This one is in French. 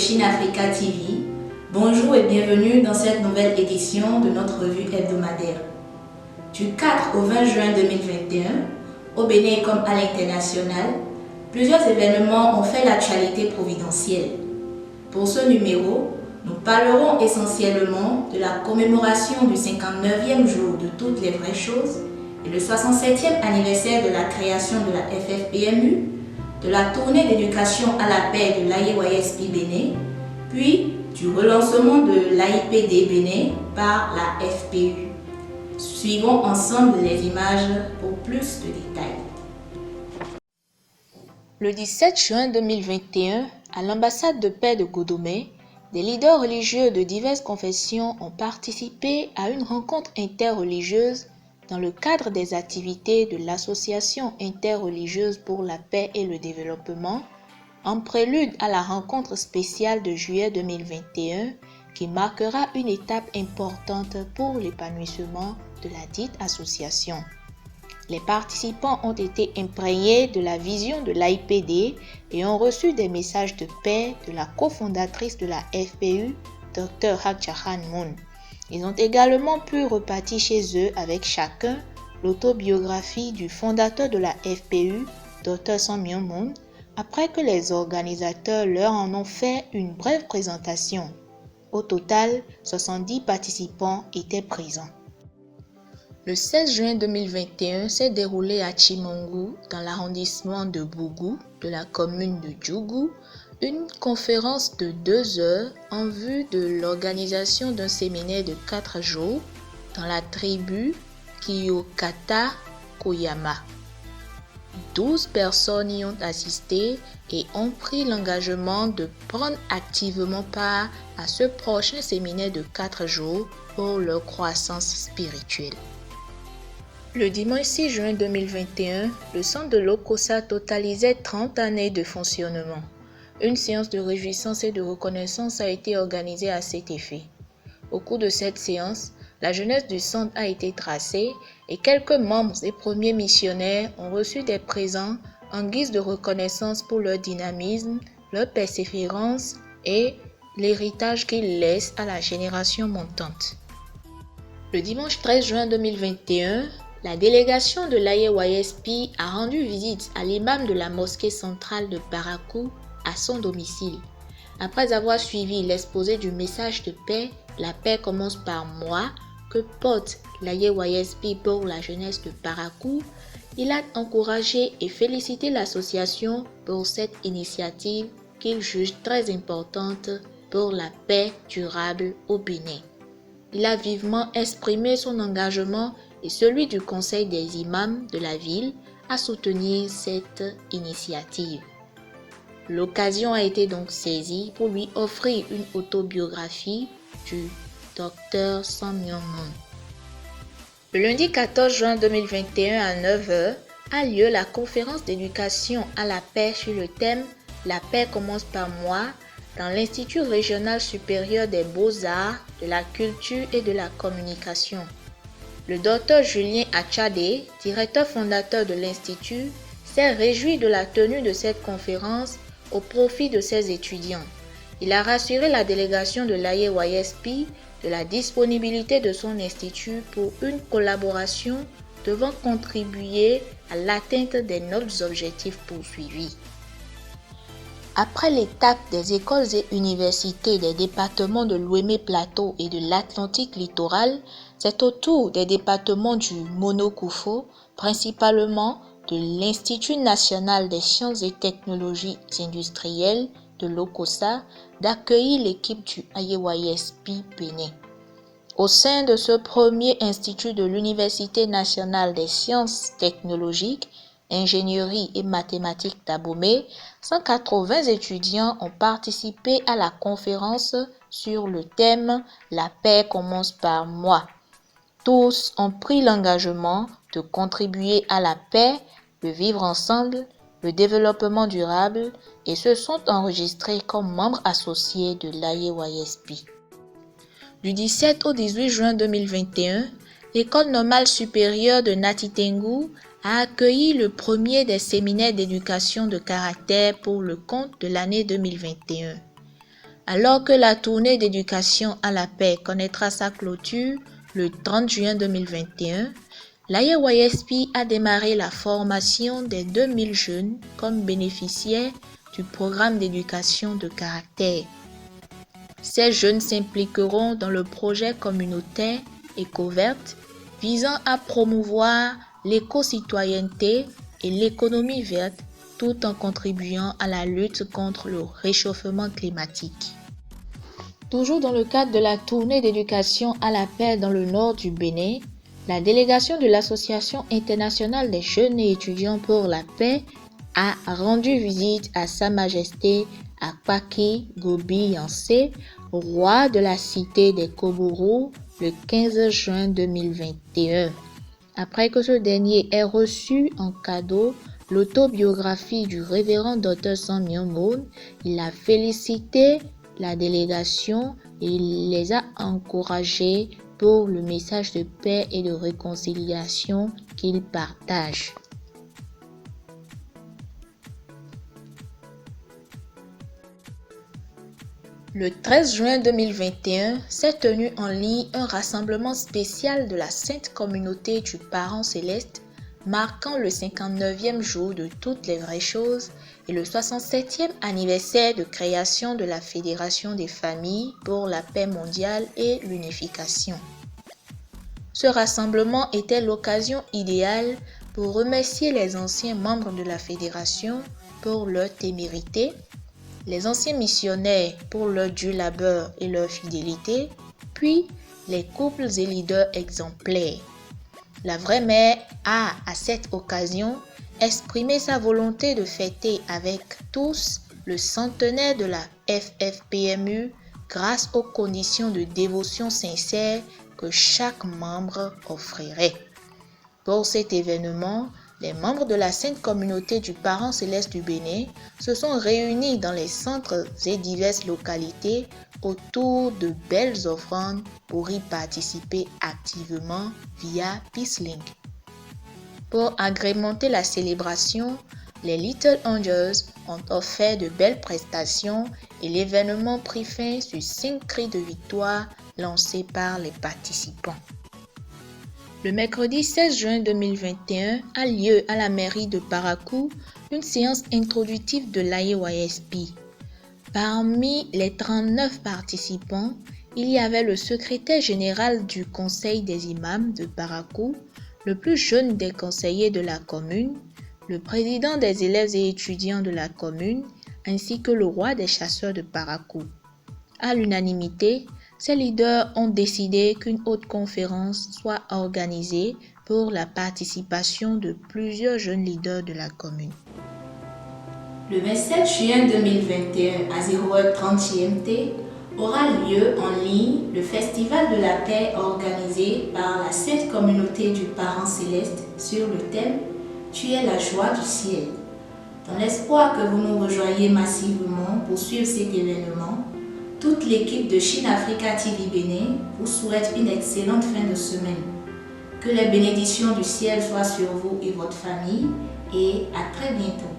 Chine Africa TV, bonjour et bienvenue dans cette nouvelle édition de notre revue hebdomadaire. Du 4 au 20 juin 2021, au Bénin comme à l'international, plusieurs événements ont fait l'actualité providentielle. Pour ce numéro, nous parlerons essentiellement de la commémoration du 59e jour de toutes les vraies choses et le 67e anniversaire de la création de la FFPMU, de la tournée d'éducation à la paix de l'AYSP Bénin, puis du relancement de l'AIPD Bénin par la FPU. Suivons ensemble les images pour plus de détails. Le 17 juin 2021, à l'ambassade de paix de Godomé, des leaders religieux de diverses confessions ont participé à une rencontre interreligieuse dans le cadre des activités de l'Association interreligieuse pour la paix et le développement, en prélude à la rencontre spéciale de juillet 2021 qui marquera une étape importante pour l'épanouissement de la dite association. Les participants ont été imprégnés de la vision de l'AIPD et ont reçu des messages de paix de la cofondatrice de la FPU, Dr Hakchahan Moon. Ils ont également pu repartir chez eux avec chacun l'autobiographie du fondateur de la FPU, Dr Son Myung Moon, après que les organisateurs leur en ont fait une brève présentation. Au total, 70 participants étaient présents. Le 16 juin 2021 s'est déroulé à Chimongu, dans l'arrondissement de Bougou, de la commune de Djougou, une conférence de 2 heures en vue de l'organisation d'un séminaire de 4 jours dans la tribu Kiyokata Koyama. 12 personnes y ont assisté et ont pris l'engagement de prendre activement part à ce prochain séminaire de 4 jours pour leur croissance spirituelle. Le dimanche 6 juin 2021, le centre de l'Okosa totalisait 30 années de fonctionnement. Une séance de réjouissance et de reconnaissance a été organisée à cet effet. Au cours de cette séance, la jeunesse du centre a été tracée et quelques membres et premiers missionnaires ont reçu des présents en guise de reconnaissance pour leur dynamisme, leur persévérance et l'héritage qu'ils laissent à la génération montante. Le dimanche 13 juin 2021, la délégation de l'AYSP a rendu visite à l'imam de la mosquée centrale de Parakou à son domicile. Après avoir suivi l'exposé du message de paix, la paix commence par moi, que porte l'AYSP pour la jeunesse de Parakou, il a encouragé et félicité l'association pour cette initiative qu'il juge très importante pour la paix durable au Bénin. Il a vivement exprimé son engagement et celui du conseil des imams de la ville à soutenir cette initiative. L'occasion a été donc saisie pour lui offrir une autobiographie du Dr Son Myung Moon. Le lundi 14 juin 2021 à 9h a lieu la conférence d'éducation à la paix sur le thème « La paix commence par moi » dans l'Institut régional supérieur des beaux-arts, de la culture et de la communication. Le Dr Julien Achadé, directeur fondateur de l'Institut, s'est réjoui de la tenue de cette conférence au profit de ses étudiants. Il a rassuré la délégation de l'AYSP de la disponibilité de son institut pour une collaboration devant contribuer à l'atteinte des nobles objectifs poursuivis. Après l'étape des écoles et universités des départements de l'Ouémé Plateau et de l'Atlantique littoral, c'est au tour des départements du Monokouffo, principalement de l'Institut national des sciences et technologies industrielles de l'Okosa, d'accueillir l'équipe du AYSP Bénin. Au sein de ce premier institut de l'Université nationale des sciences technologiques, ingénierie et mathématiques d'Abomey, 180 étudiants ont participé à la conférence sur le thème « La paix commence par moi ». Tous ont pris l'engagement de contribuer à la paix, le vivre ensemble, le développement durable et se sont enregistrés comme membres associés de l'AYSP. Du 17 au 18 juin 2021, l'École normale supérieure de Natitengu a accueilli le premier des séminaires d'éducation de caractère pour le compte de l'année 2021. Alors que la tournée d'éducation à la paix connaîtra sa clôture le 30 juin 2021, l'IAYSP a démarré la formation des 2000 jeunes comme bénéficiaires du programme d'éducation de caractère. Ces jeunes s'impliqueront dans le projet communautaire Écoverte visant à promouvoir l'éco-citoyenneté et l'économie verte tout en contribuant à la lutte contre le réchauffement climatique. Toujours dans le cadre de la tournée d'éducation à la paix dans le nord du Bénin, la délégation de l'Association internationale des jeunes et étudiants pour la paix a rendu visite à Sa Majesté Akpaki Gobi Yansé, roi de la cité des Kobourou, le 15 juin 2021. Après que ce dernier ait reçu en cadeau l'autobiographie du révérend Dr Sam Myung Moon, il a félicité la délégation et les a encouragés pour le message de paix et de réconciliation qu'ils partagent. Le 13 juin 2021 s'est tenu en ligne un rassemblement spécial de la Sainte Communauté du Parent Céleste, marquant le 59e jour de toutes les vraies choses et le 67e anniversaire de création de la Fédération des familles pour la paix mondiale et l'unification. Ce rassemblement était l'occasion idéale pour remercier les anciens membres de la Fédération pour leur témérité, les anciens missionnaires pour leur dur labeur et leur fidélité, puis les couples et leaders exemplaires. La vraie mère a, à cette occasion, exprimé sa volonté de fêter avec tous le centenaire de la FFPMU grâce aux conditions de dévotion sincère que chaque membre offrirait. Pour cet événement, les membres de la Sainte Communauté du Parent Céleste du Bénin se sont réunis dans les centres et diverses localités autour de belles offrandes pour y participer activement via PeaceLink. Pour agrémenter la célébration, les Little Angels ont offert de belles prestations et l'événement prit fin sur 5 cris de victoire lancés par les participants. Le mercredi 16 juin 2021 a lieu à la mairie de Parakou une séance introductive de l'IAYSP. Parmi les 39 participants, il y avait le secrétaire général du Conseil des imams de Parakou, le plus jeune des conseillers de la commune, le président des élèves et étudiants de la commune, ainsi que le roi des chasseurs de Parakou. À l'unanimité, ces leaders ont décidé qu'une haute conférence soit organisée pour la participation de plusieurs jeunes leaders de la commune. Le 27 juin 2021 à 0h30 GMT aura lieu en ligne le Festival de la paix organisé par la Sainte Communauté du Parent Céleste sur le thème « Tu es la joie du ciel ». Dans l'espoir que vous nous rejoigniez massivement pour suivre cet événement, toute l'équipe de Chine Africa TV Bénin vous souhaite une excellente fin de semaine. Que les bénédictions du ciel soient sur vous et votre famille et à très bientôt.